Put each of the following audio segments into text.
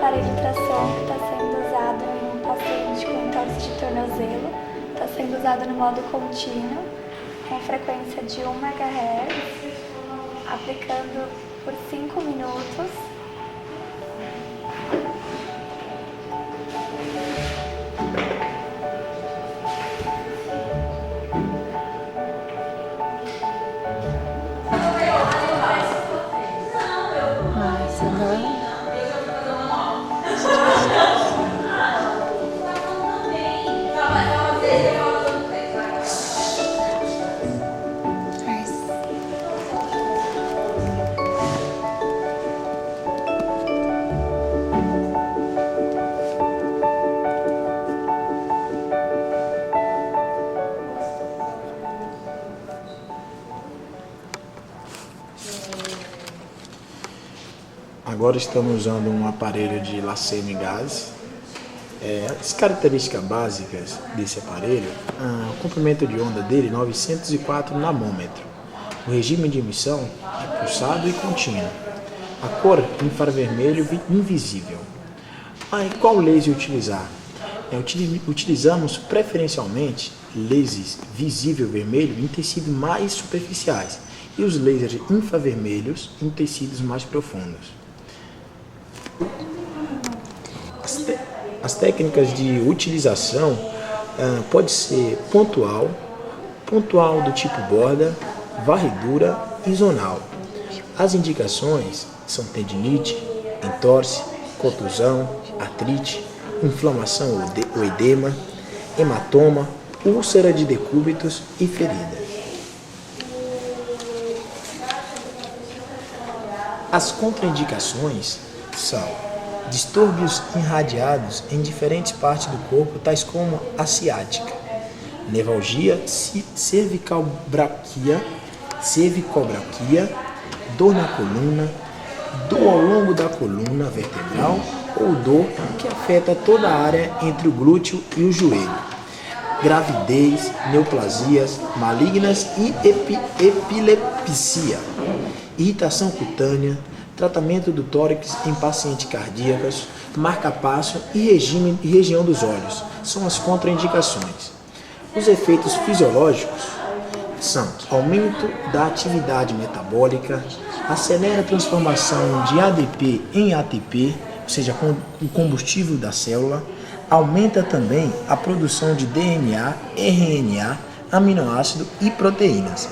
aparelho de tração que está sendo usado em um paciente com entorse de tornozelo. Está sendo usado no modo contínuo, com frequência de 1 MHz, aplicando por 5 minutos. Agora estamos usando um aparelho de laceno em gás. As características básicas desse aparelho, o comprimento de onda dele 904 nanômetros. O regime de emissão é pulsado e contínuo. A cor infravermelho invisível. Qual laser utilizar? Utilizamos preferencialmente lasers visível vermelho em tecidos mais superficiais e os lasers infravermelhos em tecidos mais profundos. As técnicas de utilização pode ser pontual do tipo borda, varredura e zonal. As indicações são tendinite, entorse, contusão, artrite, inflamação ou edema, hematoma, úlcera de decúbitos e ferida. As contraindicações são distúrbios irradiados em diferentes partes do corpo, tais como a ciática, nevralgia, cervicobraquia, dor na coluna, dor ao longo da coluna vertebral ou dor que afeta toda a área entre o glúteo e o joelho, gravidez, neoplasias malignas e epilepsia, irritação cutânea, tratamento do tórax em pacientes cardíacos, marca-passo e região dos olhos são as contraindicações. Os efeitos fisiológicos são aumento da atividade metabólica, acelera a transformação de ADP em ATP, ou seja, o combustível da célula, aumenta também a produção de DNA, RNA, aminoácido e proteínas.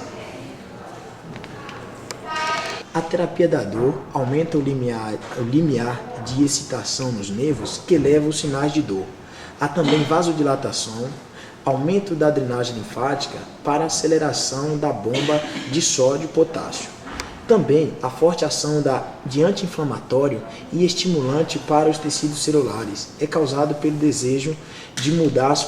A terapia da dor aumenta o limiar de excitação nos nervos que eleva os sinais de dor. Há também vasodilatação, aumento da drenagem linfática para aceleração da bomba de sódio e potássio. Também a forte ação de anti-inflamatório e estimulante para os tecidos celulares é causado pelo desejo de mudar as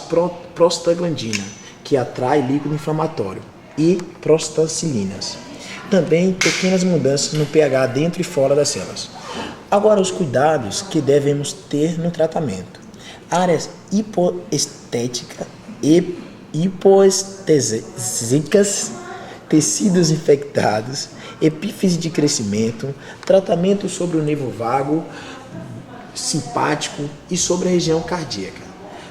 prostaglandina, que atrai líquido inflamatório, e prostacilinas. Também pequenas mudanças no pH dentro e fora das células. Agora, os cuidados que devemos ter no tratamento. Áreas hipoestésicas, tecidos infectados, epífise de crescimento, tratamento sobre o nervo vago, simpático e sobre a região cardíaca,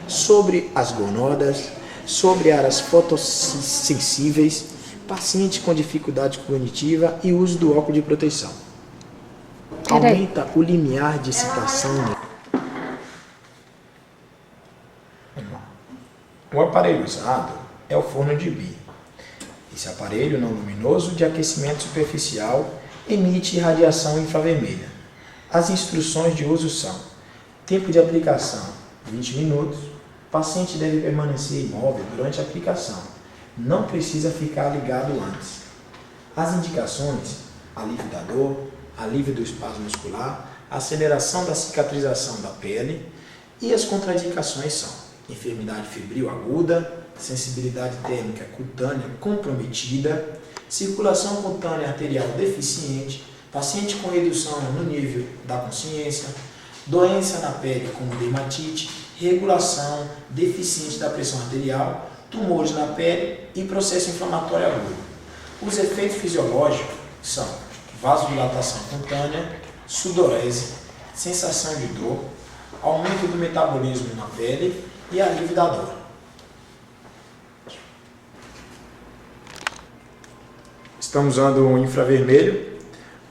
sobre as gonodas, sobre áreas fotossensíveis, paciente com dificuldade cognitiva e uso do óculos de proteção. Aumenta o limiar de excitação. O aparelho usado é o forno de Bie. Esse aparelho não luminoso de aquecimento superficial emite radiação infravermelha. As instruções de uso são: tempo de aplicação 20 minutos. O paciente deve permanecer imóvel durante a aplicação. Não precisa ficar ligado antes. As indicações: alívio da dor, alívio do espasmo muscular, aceleração da cicatrização da pele. E as contraindicações são: enfermidade febril aguda, sensibilidade térmica cutânea comprometida, circulação cutânea arterial deficiente, paciente com redução no nível da consciência, doença na pele como dermatite, regulação deficiente da pressão arterial, tumores na pele e processo inflamatório agudo. Os efeitos fisiológicos são vasodilatação cutânea, sudorese, sensação de dor, aumento do metabolismo na pele e alívio da dor. Estamos usando o infravermelho,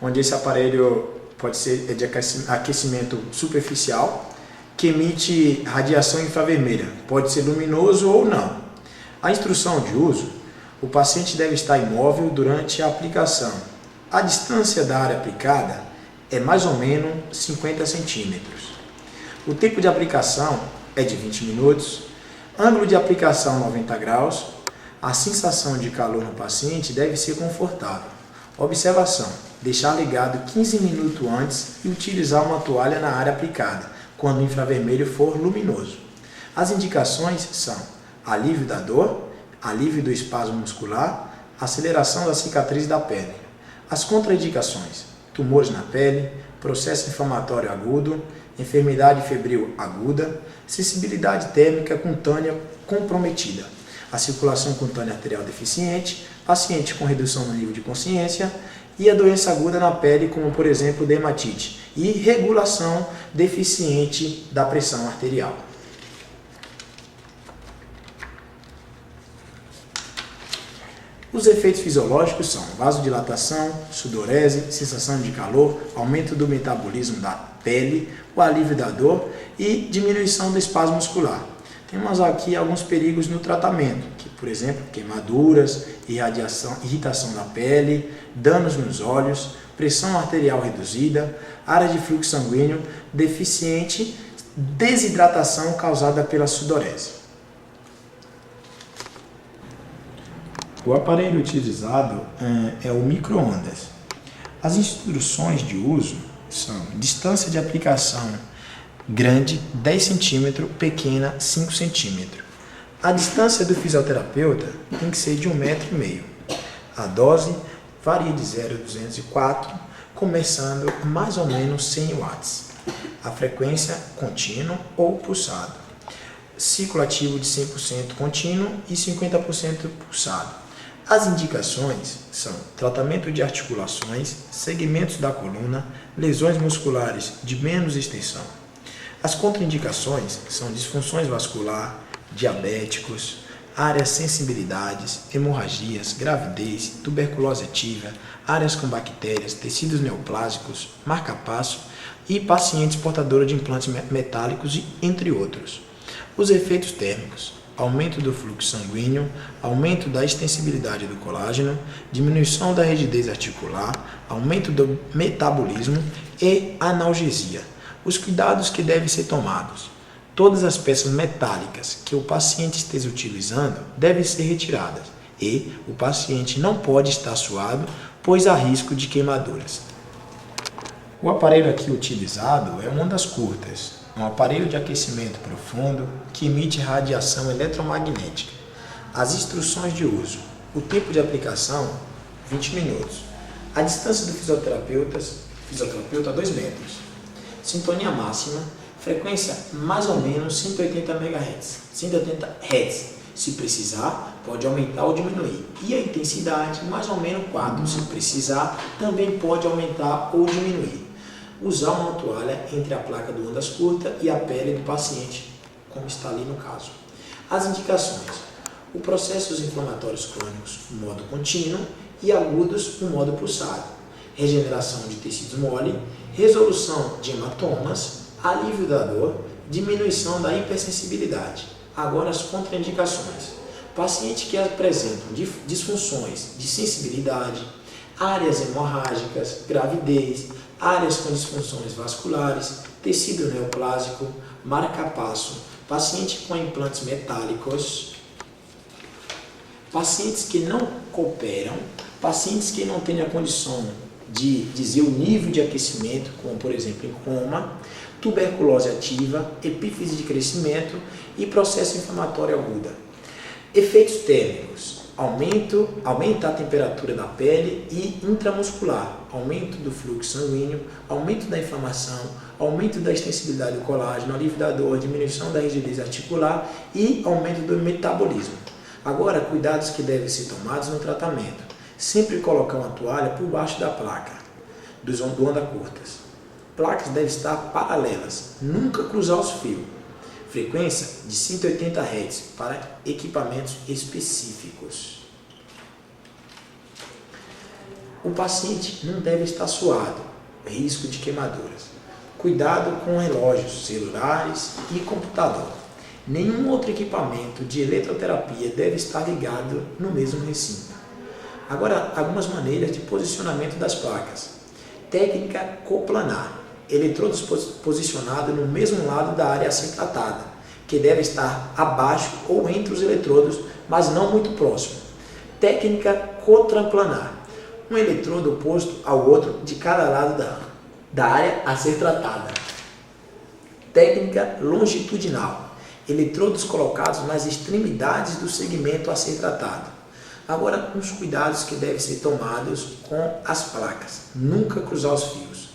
onde esse aparelho pode ser de aquecimento superficial, que emite radiação infravermelha, pode ser luminoso ou não. A instrução de uso: o paciente deve estar imóvel durante a aplicação. A distância da área aplicada é mais ou menos 50 centímetros. O tempo de aplicação é de 20 minutos, ângulo de aplicação 90 graus, a sensação de calor no paciente deve ser confortável. Observação: deixar ligado 15 minutos antes e utilizar uma toalha na área aplicada, quando o infravermelho for luminoso. As indicações são alívio da dor, alívio do espasmo muscular, aceleração da cicatriz da pele. As contraindicações: tumores na pele, processo inflamatório agudo, enfermidade febril aguda, sensibilidade térmica cutânea comprometida, a circulação cutânea arterial deficiente, paciente com redução no nível de consciência e a doença aguda na pele, como por exemplo dermatite, e regulação deficiente da pressão arterial. Os efeitos fisiológicos são vasodilatação, sudorese, sensação de calor, aumento do metabolismo da pele, o alívio da dor e diminuição do espasmo muscular. Temos aqui alguns perigos no tratamento, que, por exemplo, queimaduras, irritação da pele, danos nos olhos, pressão arterial reduzida, área de fluxo sanguíneo deficiente, desidratação causada pela sudorese. O aparelho utilizado é o micro-ondas. As instruções de uso são: distância de aplicação grande 10 cm, pequena 5 cm. A distância do fisioterapeuta tem que ser de 1,5 m. A dose varia de 0 a 204, começando mais ou menos 100 watts. A frequência contínua ou pulsado. Ciclo ativo de 100% contínuo e 50% pulsado. As indicações são tratamento de articulações, segmentos da coluna, lesões musculares de menos extensão. As contraindicações são disfunções vascular, diabéticos, áreas sensibilidades, hemorragias, gravidez, tuberculose ativa, áreas com bactérias, tecidos neoplásicos, marca-passo e pacientes portadores de implantes metálicos, entre outros. Os efeitos térmicos: aumento do fluxo sanguíneo, aumento da extensibilidade do colágeno, diminuição da rigidez articular, aumento do metabolismo e analgesia. Os cuidados que devem ser tomados: todas as peças metálicas que o paciente esteja utilizando devem ser retiradas e o paciente não pode estar suado, pois há risco de queimaduras. O aparelho aqui utilizado é ondas curtas. Um aparelho de aquecimento profundo que emite radiação eletromagnética. As instruções de uso: o tempo de aplicação, 20 minutos. A distância do fisioterapeuta a 2 metros. Sintonia máxima, frequência mais ou menos 180 MHz. 180 Hz. Se precisar, pode aumentar ou diminuir. E a intensidade, mais ou menos 4. Se precisar, também pode aumentar ou diminuir. Usar uma toalha entre a placa do ondas curta e a pele do paciente, como está ali no caso. As indicações: o processos inflamatórios crônicos, no modo contínuo, e agudos, no modo pulsado. Regeneração de tecidos mole, resolução de hematomas, alívio da dor, diminuição da hipersensibilidade. Agora as contraindicações: pacientes que apresentam disfunções de sensibilidade, áreas hemorrágicas, gravidez, áreas com disfunções vasculares, tecido neoplásico, marca-passo, paciente com implantes metálicos, pacientes que não cooperam, pacientes que não têm a condição de dizer o nível de aquecimento, como por exemplo em coma, tuberculose ativa, epífise de crescimento e processo inflamatório agudo. Efeitos térmicos: aumenta a temperatura da pele e intramuscular, aumento do fluxo sanguíneo, aumento da inflamação, aumento da extensibilidade do colágeno, alívio da dor, diminuição da rigidez articular e aumento do metabolismo. Agora, cuidados que devem ser tomados no tratamento: sempre colocar uma toalha por baixo da placa do onda curtas. Placas devem estar paralelas, nunca cruzar os fios. Frequência de 180 Hz para equipamentos específicos. O paciente não deve estar suado, risco de queimaduras. Cuidado com relógios, celulares e computador. Nenhum outro equipamento de eletroterapia deve estar ligado no mesmo recinto. Agora, algumas maneiras de posicionamento das placas. Técnica coplanar. Eletrodos posicionados no mesmo lado da área a ser tratada, que deve estar abaixo ou entre os eletrodos, mas não muito próximo. Técnica cotraplanar. Um eletrodo posto ao outro de cada lado da área a ser tratada. Técnica longitudinal. Eletrodos colocados nas extremidades do segmento a ser tratado. Agora, uns cuidados que devem ser tomados com as placas. Nunca cruzar os fios.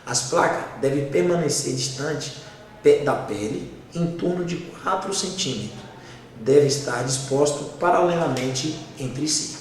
As placas devem permanecer distantes da pele em torno de 4 cm. Deve estar disposto paralelamente entre si.